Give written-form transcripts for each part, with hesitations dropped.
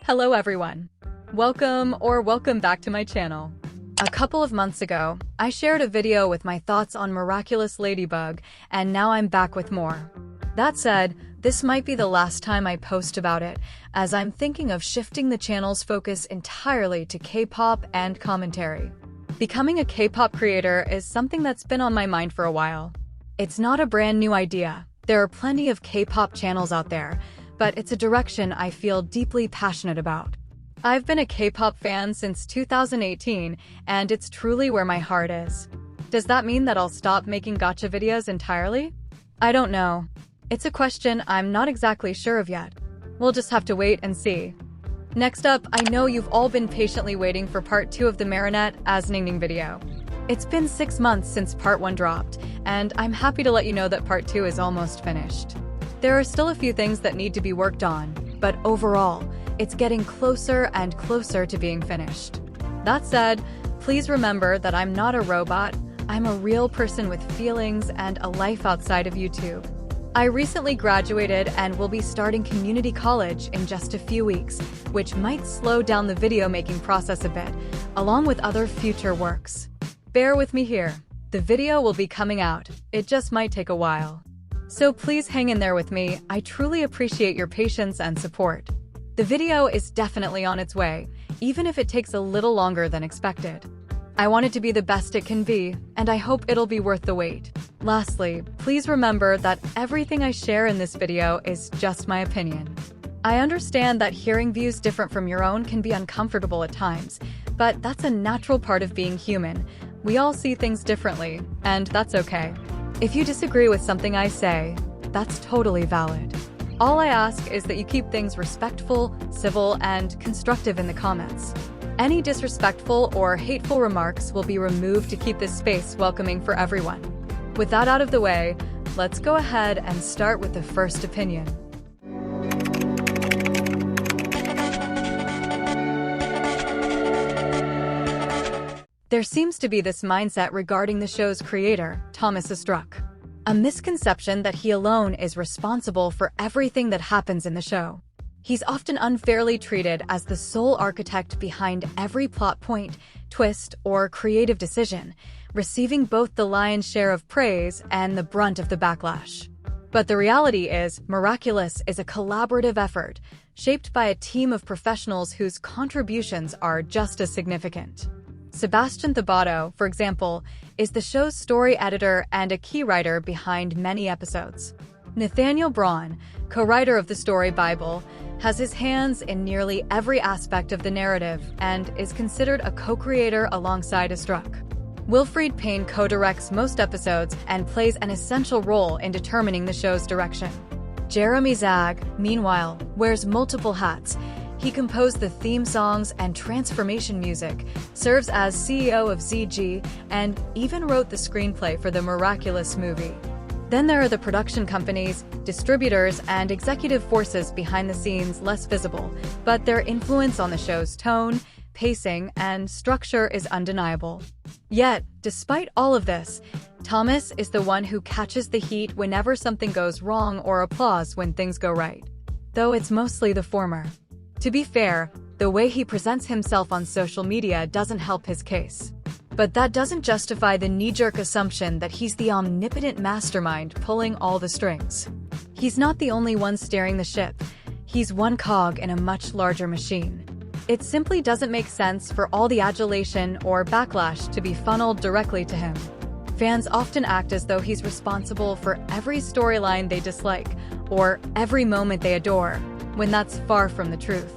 Hello everyone. Welcome back to my channel. A couple of months ago, I shared a video with my thoughts on Miraculous Ladybug, and now I'm back with more. That said, this might be the last time I post about it, as I'm thinking of shifting the channel's focus entirely to K-pop and commentary. Becoming a K-pop creator is something that's been on my mind for a while. It's not a brand new idea. There are plenty of K-pop channels out there, but it's a direction I feel deeply passionate about. I've been a K-pop fan since 2018, and it's truly where my heart is. Does that mean that I'll stop making gacha videos entirely? I don't know. It's a question I'm not exactly sure of yet. We'll just have to wait and see. Next up, I know you've all been patiently waiting for part 2 of the Marinette as Ningning video. It's been 6 months since part 1 dropped, and I'm happy to let you know that part 2 is almost finished. There are still a few things that need to be worked on, but overall, it's getting closer and closer to being finished. That said, please remember that I'm not a robot. I'm a real person with feelings and a life outside of YouTube. I recently graduated and will be starting community college in just a few weeks, which might slow down the video making process a bit, along with other future works. Bear with me here. The video will be coming out. It just might take a while. So please hang in there with me. I truly appreciate your patience and support. The video is definitely on its way, even if it takes a little longer than expected. I want it to be the best it can be, and I hope it'll be worth the wait. Lastly, please remember that everything I share in this video is just my opinion. I understand that hearing views different from your own can be uncomfortable at times, but that's a natural part of being human. We all see things differently, and that's okay. If you disagree with something I say, that's totally valid. All I ask is that you keep things respectful, civil, and constructive in the comments. Any disrespectful or hateful remarks will be removed to keep this space welcoming for everyone. With that out of the way, let's go ahead and start with the first opinion. There seems to be this mindset regarding the show's creator, Thomas Struck. A misconception that he alone is responsible for everything that happens in the show. He's often unfairly treated as the sole architect behind every plot point, twist, or creative decision, receiving both the lion's share of praise and the brunt of the backlash. But the reality is, Miraculous is a collaborative effort, shaped by a team of professionals whose contributions are just as significant. Sebastian Thabato, for example, is the show's story editor and a key writer behind many episodes. Nathaniel Braun, co-writer of the story Bible, has his hands in nearly every aspect of the narrative and is considered a co-creator alongside Struck. Wilfried Payne co-directs most episodes and plays an essential role in determining the show's direction. Jeremy Zag, meanwhile, wears multiple hats. He composed the theme songs and transformation music, serves as CEO of ZG, and even wrote the screenplay for the Miraculous movie. Then there are the production companies, distributors, and executive forces behind the scenes less visible, but their influence on the show's tone, pacing, and structure is undeniable. Yet, despite all of this, Thomas is the one who catches the heat whenever something goes wrong or applause when things go right. Though it's mostly the former. To be fair, the way he presents himself on social media doesn't help his case. But that doesn't justify the knee-jerk assumption that he's the omnipotent mastermind pulling all the strings. He's not the only one steering the ship. He's one cog in a much larger machine. It simply doesn't make sense for all the adulation or backlash to be funneled directly to him. Fans often act as though he's responsible for every storyline they dislike or every moment they adore, when that's far from the truth.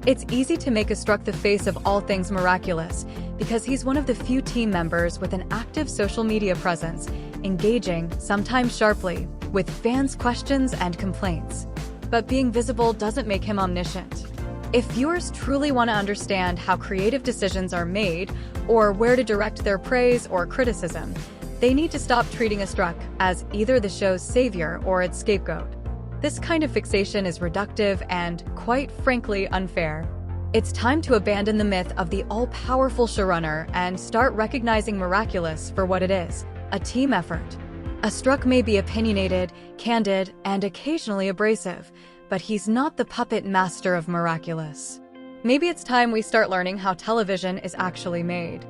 It's easy to make Struck the face of all things Miraculous because he's one of the few team members with an active social media presence, engaging, sometimes sharply, with fans' questions and complaints. But being visible doesn't make him omniscient. If viewers truly want to understand how creative decisions are made or where to direct their praise or criticism, they need to stop treating Struck as either the show's savior or its scapegoat. This kind of fixation is reductive and, quite frankly, unfair. It's time to abandon the myth of the all-powerful showrunner and start recognizing Miraculous for what it is, a team effort. Struck may be opinionated, candid, and occasionally abrasive, but he's not the puppet master of Miraculous. Maybe it's time we start learning how television is actually made.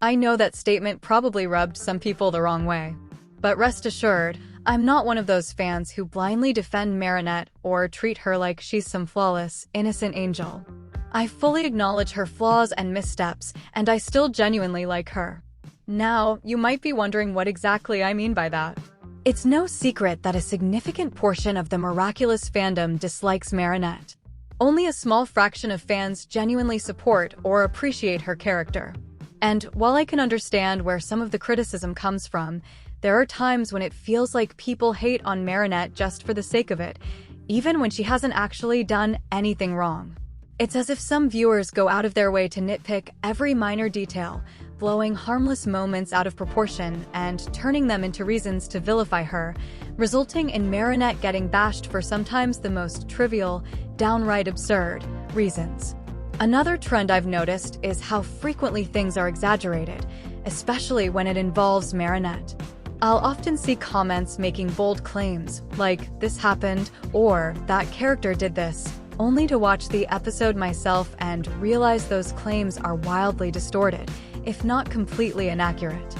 I know that statement probably rubbed some people the wrong way. But rest assured, I'm not one of those fans who blindly defend Marinette or treat her like she's some flawless, innocent angel. I fully acknowledge her flaws and missteps, and I still genuinely like her. Now, you might be wondering what exactly I mean by that. It's no secret that a significant portion of the Miraculous fandom dislikes Marinette. Only a small fraction of fans genuinely support or appreciate her character. And while I can understand where some of the criticism comes from, there are times when it feels like people hate on Marinette just for the sake of it, even when she hasn't actually done anything wrong. It's as if some viewers go out of their way to nitpick every minor detail, blowing harmless moments out of proportion and turning them into reasons to vilify her, resulting in Marinette getting bashed for sometimes the most trivial, downright absurd reasons. Another trend I've noticed is how frequently things are exaggerated, especially when it involves Marinette. I'll often see comments making bold claims, like, "this happened," or "that character did this," only to watch the episode myself and realize those claims are wildly distorted, if not completely inaccurate.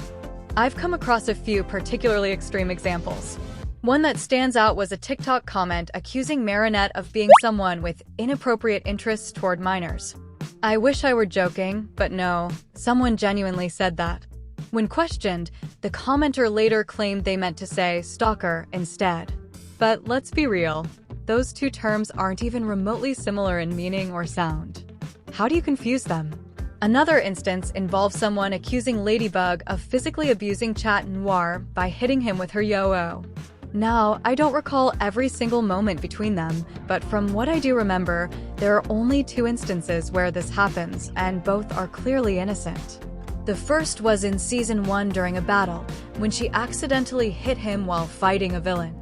I've come across a few particularly extreme examples. One that stands out was a TikTok comment accusing Marinette of being someone with inappropriate interests toward minors. I wish I were joking, but no, someone genuinely said that. When questioned, the commenter later claimed they meant to say stalker instead. But let's be real, those two terms aren't even remotely similar in meaning or sound. How do you confuse them? Another instance involves someone accusing Ladybug of physically abusing Chat Noir by hitting him with her yo-yo. Now, I don't recall every single moment between them, but from what I do remember, there are only 2 instances where this happens, and both are clearly innocent. The first was in Season 1 during a battle, when she accidentally hit him while fighting a villain.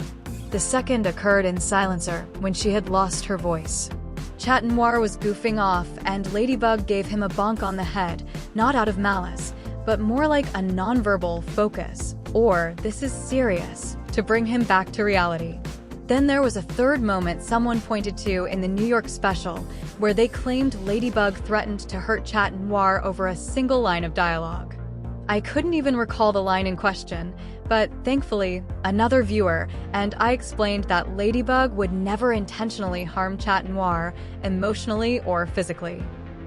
The second occurred in Silencer, when she had lost her voice. Chat Noir was goofing off, and Ladybug gave him a bonk on the head, not out of malice, but more like a nonverbal focus, or "this is serious," to bring him back to reality. Then there was a third moment someone pointed to in the New York special, where they claimed Ladybug threatened to hurt Chat Noir over a single line of dialogue. I couldn't even recall the line in question, but thankfully, another viewer, and I explained that Ladybug would never intentionally harm Chat Noir, emotionally or physically.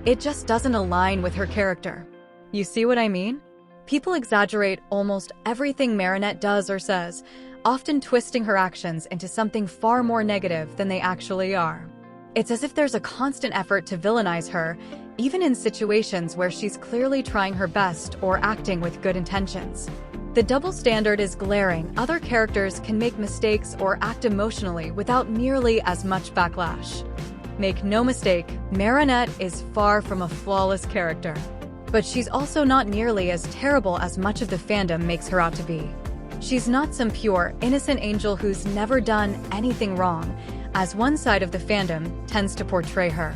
It just doesn't align with her character. You see what I mean? People exaggerate almost everything Marinette does or says, often twisting her actions into something far more negative than they actually are. It's as if there's a constant effort to villainize her, even in situations where she's clearly trying her best or acting with good intentions. The double standard is glaring. Other characters can make mistakes or act emotionally without nearly as much backlash. Make no mistake, Marinette is far from a flawless character. But she's also not nearly as terrible as much of the fandom makes her out to be. She's not some pure, innocent angel who's never done anything wrong, as one side of the fandom tends to portray her.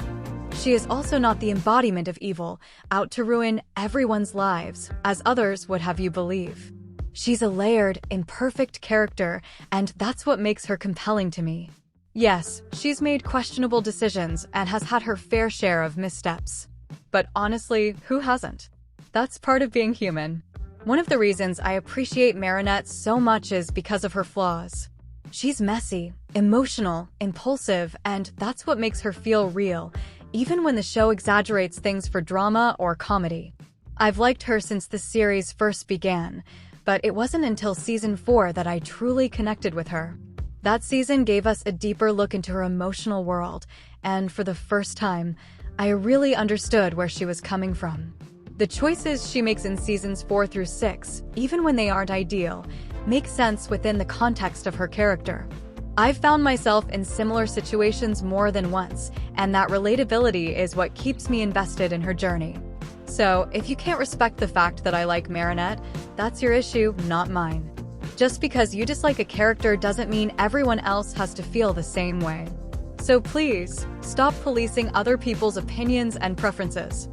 She is also not the embodiment of evil, out to ruin everyone's lives, as others would have you believe. She's a layered, imperfect character, and that's what makes her compelling to me. Yes, she's made questionable decisions and has had her fair share of missteps. But honestly, who hasn't? That's part of being human. One of the reasons I appreciate Marinette so much is because of her flaws. She's messy, emotional, impulsive, and that's what makes her feel real, even when the show exaggerates things for drama or comedy. I've liked her since the series first began, but it wasn't until Season 4 that I truly connected with her. That season gave us a deeper look into her emotional world, and for the first time, I really understood where she was coming from. The choices she makes in Seasons 4 through 6, even when they aren't ideal, make sense within the context of her character. I've found myself in similar situations more than once, and that relatability is what keeps me invested in her journey. So, if you can't respect the fact that I like Marinette, that's your issue, not mine. Just because you dislike a character doesn't mean everyone else has to feel the same way. So please, stop policing other people's opinions and preferences.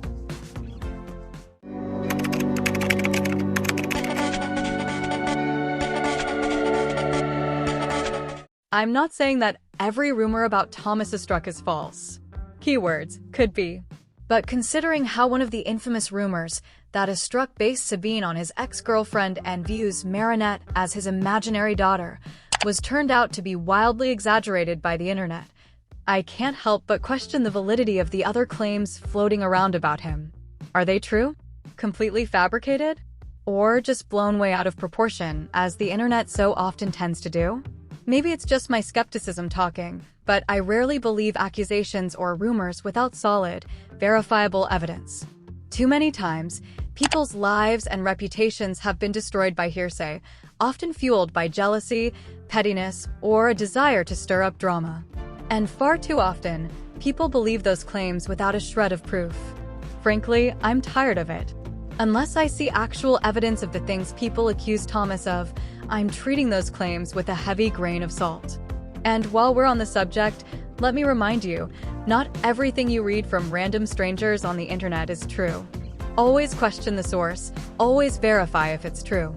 I'm not saying that every rumor about Thomas Struck is false. Keywords, could be. But considering how one of the infamous rumors that Struck based Sabine on his ex-girlfriend and views Marinette as his imaginary daughter was turned out to be wildly exaggerated by the internet, I can't help but question the validity of the other claims floating around about him. Are they true? Completely fabricated? Or just blown way out of proportion, as the internet so often tends to do? Maybe it's just my skepticism talking, but I rarely believe accusations or rumors without solid, verifiable evidence. Too many times, people's lives and reputations have been destroyed by hearsay, often fueled by jealousy, pettiness, or a desire to stir up drama. And far too often, people believe those claims without a shred of proof. Frankly, I'm tired of it. Unless I see actual evidence of the things people accuse Thomas of, I'm treating those claims with a heavy grain of salt. And while we're on the subject, let me remind you, not everything you read from random strangers on the internet is true. Always question the source, always verify if it's true.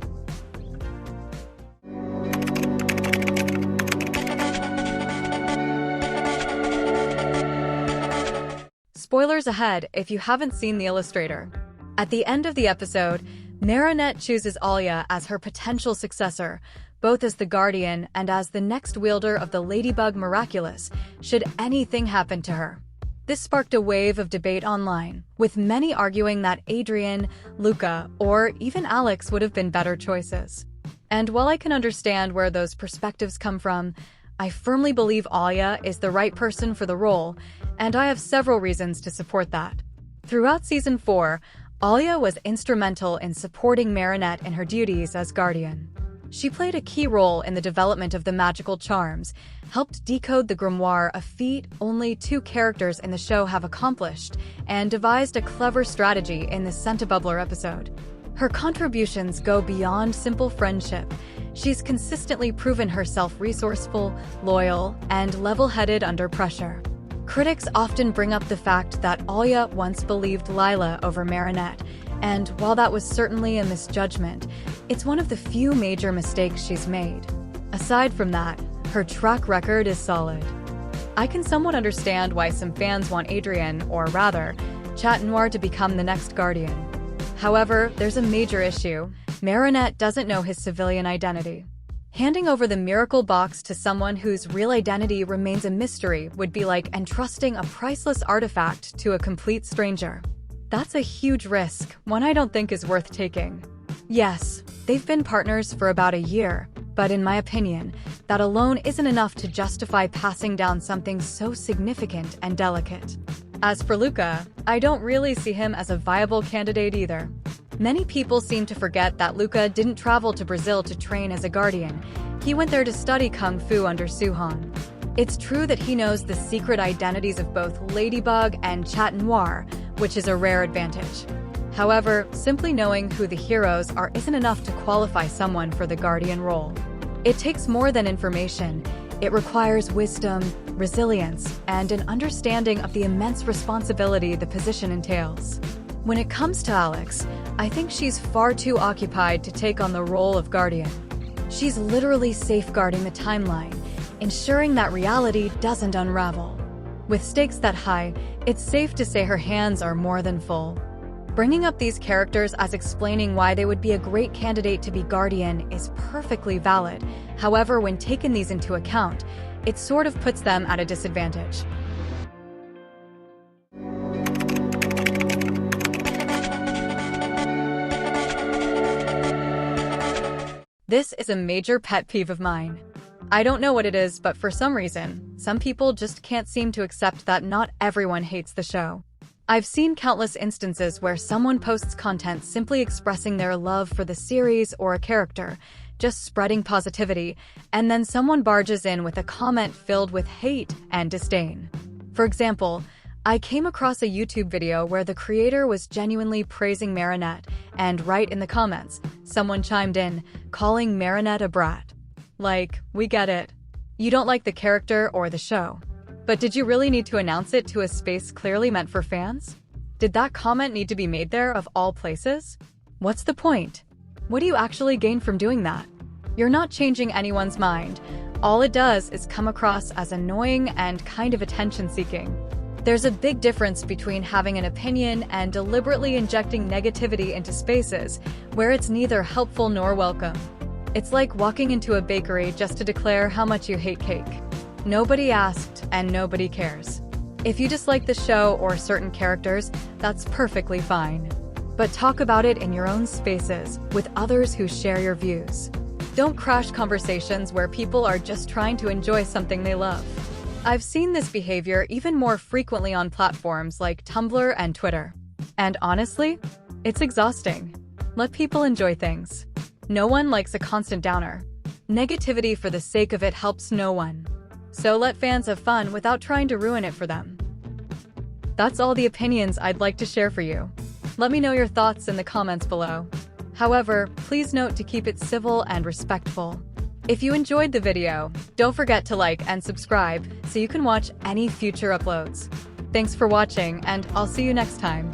Spoilers ahead if you haven't seen the illustrator. At the end of the episode, Marinette chooses Alia as her potential successor, both as the Guardian and as the next wielder of the Ladybug Miraculous, should anything happen to her. This sparked a wave of debate online, with many arguing that Adrian, Luca, or even Alex would have been better choices. And while I can understand where those perspectives come from, I firmly believe Alia is the right person for the role, and I have several reasons to support that. Throughout Season 4, Alia was instrumental in supporting Marinette in her duties as Guardian. She played a key role in the development of the magical charms, helped decode the grimoire, a feat only 2 characters in the show have accomplished, and devised a clever strategy in the Scent-a-Bubbler episode. Her contributions go beyond simple friendship. She's consistently proven herself resourceful, loyal, and level-headed under pressure. Critics often bring up the fact that Alia once believed Lila over Marinette, and while that was certainly a misjudgment, it's one of the few major mistakes she's made. Aside from that, her track record is solid. I can somewhat understand why some fans want Adrian, or rather, Chat Noir, to become the next Guardian. However, there's a major issue. Marinette doesn't know his civilian identity. Handing over the miracle box to someone whose real identity remains a mystery would be like entrusting a priceless artifact to a complete stranger. That's a huge risk, one I don't think is worth taking. Yes, they've been partners for about a year, but in my opinion, that alone isn't enough to justify passing down something so significant and delicate. As for Luca, I don't really see him as a viable candidate either. Many people seem to forget that Luca didn't travel to Brazil to train as a Guardian. He went there to study Kung Fu under Suhan. It's true that he knows the secret identities of both Ladybug and Chat Noir, which is a rare advantage. However, simply knowing who the heroes are isn't enough to qualify someone for the Guardian role. It takes more than information. It requires wisdom, resilience, and an understanding of the immense responsibility the position entails. When it comes to Alex, I think she's far too occupied to take on the role of Guardian. She's literally safeguarding the timeline, ensuring that reality doesn't unravel. With stakes that high, it's safe to say her hands are more than full. Bringing up these characters as explaining why they would be a great candidate to be Guardian is perfectly valid. However, when taken these into account, it sort of puts them at a disadvantage. This is a major pet peeve of mine. I don't know what it is, but for some reason, some people just can't seem to accept that not everyone hates the show. I've seen countless instances where someone posts content simply expressing their love for the series or a character, just spreading positivity, and then someone barges in with a comment filled with hate and disdain. For example, I came across a YouTube video where the creator was genuinely praising Marinette, and right in the comments, someone chimed in, calling Marinette a brat. Like, we get it. You don't like the character or the show. But did you really need to announce it to a space clearly meant for fans? Did that comment need to be made there of all places? What's the point? What do you actually gain from doing that? You're not changing anyone's mind. All it does is come across as annoying and kind of attention-seeking. There's a big difference between having an opinion and deliberately injecting negativity into spaces where it's neither helpful nor welcome. It's like walking into a bakery just to declare how much you hate cake. Nobody asked, and nobody cares. If you dislike the show or certain characters, that's perfectly fine. But talk about it in your own spaces, with others who share your views. Don't crash conversations where people are just trying to enjoy something they love. I've seen this behavior even more frequently on platforms like Tumblr and Twitter. And honestly, it's exhausting. Let people enjoy things. No one likes a constant downer. Negativity for the sake of it helps no one. So let fans have fun without trying to ruin it for them. That's all the opinions I'd like to share for you. Let me know your thoughts in the comments below. However, please note to keep it civil and respectful. If you enjoyed the video, don't forget to like and subscribe so you can watch any future uploads. Thanks for watching, and I'll see you next time.